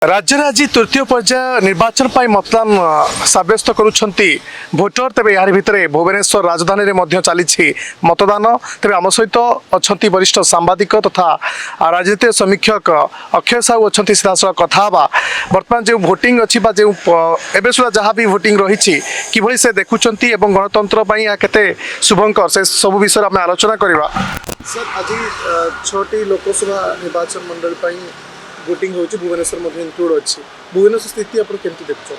राज्य में आज तृतीय पर्याय निर्वाचन पर मतदान सब्यस्त करुँच भोटर तेज यार भितर भुवनेश्वर राजधानी में चली मतदान तेज आम सहित अच्छा वरिष्ठ सांबादिक तथा राजनीति समीक्षक अक्षय साहू अच्छा सीधासल कथा बर्तमान जो भोटिंग अच्छी जो एवं सुधा जहाँ भी भोटिंग रही कि से देखुं गणतंत्र के शुभंकर से सब विषय आम आलोचना करवा। सर आज 6टी लोकसभा निर्वाचन मंडल भोटिंग होची भुवनेश्वर मध्ये इंक्लूड अछि भुवनेश्वर स्थिति आपण केमति देखछो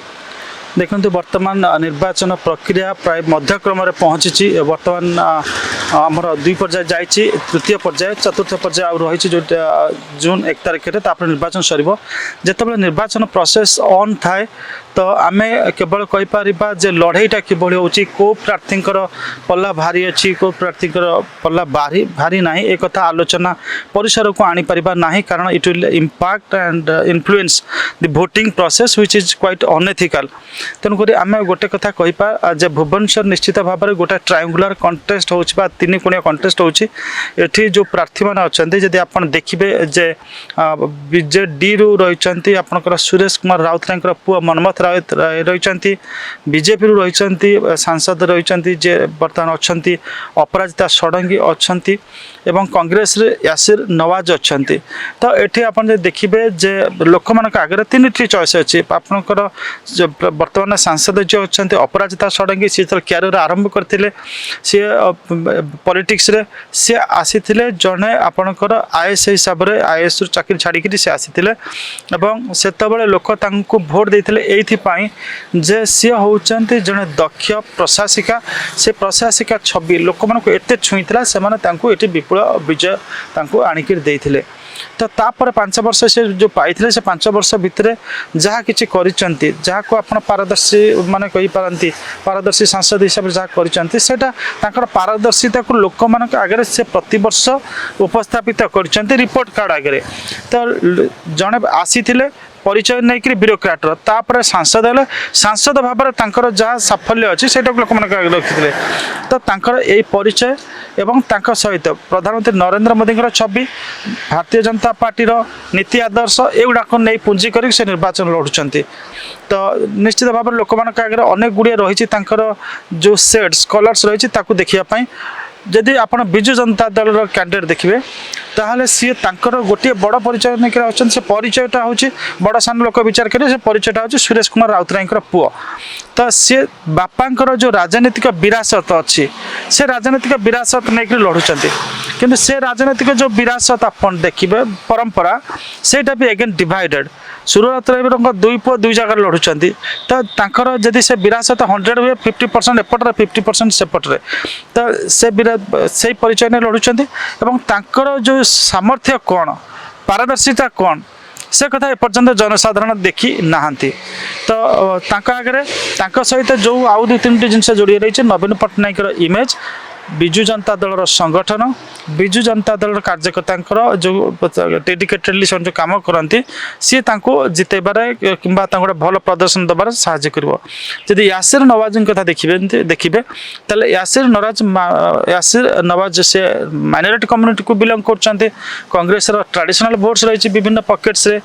देखो बर्तमान निर्वाचन प्रक्रिया प्राय मध्यक्रम पहुँची बर्तमान आमर 2 पर्याय जाइए तृतीय पर्याय चतुर्थ पर्याय आ रही जो जून 1 तारिख निर्वाचन सर जिते निर्वाचन प्रोसेस ऑन थाए तो आम केवल कहीपर जे लड़ईटा किभली होची को प्रार्थी पल्ला भारी अच्छी को प्रार्थी पल्ला भारी भारी ना एक आलोचना परिसर को आनी परिबा नाही कारण it will impact and influence the voting process which is quite unethical. तेणुक आम गोटे कथा कहीपर जे भुवनेश्वर निश्चित भाव में गोटे ट्रायंगुलर कंटेस्ट हो 3 कोणिया कंटेस्ट होठी जो प्रार्थी मैंने अच्छा जदि आप देखिए जे बीजेडी रु रही आपंकर सुरेश कुमार राउतराय पुआ मनमथ राउत रही बीजेपी रु रही सांसद रही जे बर्तमान अच्छा अपराजिता षडंगी अच्छा एवं कांग्रेस रे यासिर नवाज अच्छा तो ये आप देखिए जे लोक मान आगे 3टी चॉइस अच्छी आपंकर बर्तमान सांसद जो अच्छा अपराजिता षडंगी सी क्यारियर आरंभ करते सी पॉलिटिक्स रे सी आसी जड़े आपणकर आईएएस हिसाब से आईएएस चाकरी छाड़ी सी आसी से लोक भोट देते ये जे सी होती जड़े दक्ष प्रशासिका से प्रशासिका छवि लोक मान एत छुई से विपुल विजय आणिक देते तो तापर 5 वर्ष से जो पाई से 5 वर्ष भितर जहाँ किसी जहाँ को आप पारदर्शी माने कही पारती पारदर्शी सांसद हिसाब से जहाँ कर पारदर्शिता को लोक मान आगे से प्रति वर्ष उपस्थापित कर रिपोर्ट कार्ड आगे तो जड़े आसी परिचय नहीं ब्यूरोक्राटर तापर सांसद है सांसद भाव में जहाँ साफल्य अच्छी से लोक मान रखी तो यही परिचय एवं सहित प्रधानमंत्री नरेंद्र मोदी छवि भारतीय जनता पार्टी नीति आदर्श एगुड़ाक नहीं पुंजी कर निर्वाचन लड़ुंट तो निश्चित भाव में लोक मान आगे अनेक गुड़िया रही जो सेड्स कलर्स रही देखापी जदि आप विजु जनता दल कैंडिडेट देखिए ताहले सी गोटे बड़ परिचय नहीं अच्छा से परिचयटा हूँ बड़ सान लोक विचार करें से परिचयटा हूँ सुरेश कुमार राउतराय पुओ तो सी बापांकर जो राजनीतिक विरासत अच्छी से राजनीतिक विरासत नहीं लड़ुंट किंतु से राजनीतिक जो विरासत आप देखिए परंपरा सेटा भी अगेन डिवाइडेड सुरराउतराय 2 पुओ 2 जगह लड़ुंट तो जदि से विरासत 100 हुए 50% एपट्रे 50% सेपट्रे तो से परिचय नहीं लड़ुंट जो सामर्थ्य कौन पारदर्शिता कौन से कथा एपर्यंत जनसाधारण देखी नहांती तो आगे सहित जो आउ 2-3टी जिनस जोड़ी रही नवीन पट्टनायक इमेज विजु जनता दल संगठन विजु जनता दल कार्यकर्ता जो डेडिकेटेडली जो कम करती सी जितेबार कि भल प्रदर्शन दबार साहाय्य कर यासिर नवाज कथा देखिए यासिर नवाज से माइनॉरिटी कम्युनिटी को बिलोंग कर कांग्रेस ट्रेडिशनल भोट्स रही विभिन्न पॉकेट्स रे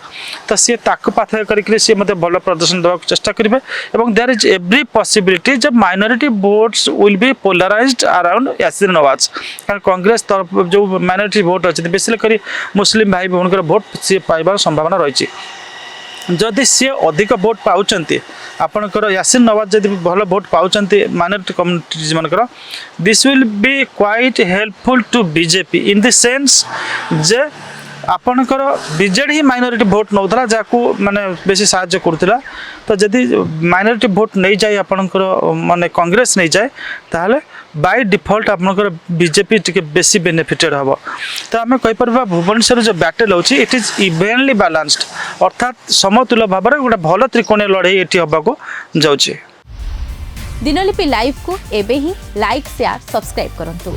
तो सी पाथय करके सी मत भल प्रदर्शन देवा चेष्टा करेंगे और देयर इज एवरी पॉसिबिलिटी जब minority votes will be polarised around Yasir Nawaz कारण कांग्रेस तरफ जो माइनॉरिटी भोट अच्छे बेसिकली मुस्लिम भाई भौन भोट सी पाइबार संभावना रही जदि सी अधिक भोट पाँच आपणकर यासिर नवाज जब भल भोट पाँच माइनॉरिटी कम्युनिटीज मानकर this will be quite helpful to BJP in the sense जे आपणकर बीजेडी ही माइनॉरिटी भोट नौला जहाँ माने बेसी साहाय्य करूला तो जदि माइनॉरिटी भोट नहीं जाए आपणकर माने कांग्रेस नहीं जाए ताहले बाय डिफॉल्ट आपणकर बीजेपी टिके बेसी बेनिफिटेड हम तो आम कहीपर भुवनेश्वर जो बैटल होची इट इज इवेनली बैलेंस्ड अर्थात समतुल्य भाव में गोटे भल त्रिकोणीय लड़ाई ये होगा जाऊँगी। दिनलिपि लाइव को एबे ही लाइक शेयर सब्सक्राइब करंतु।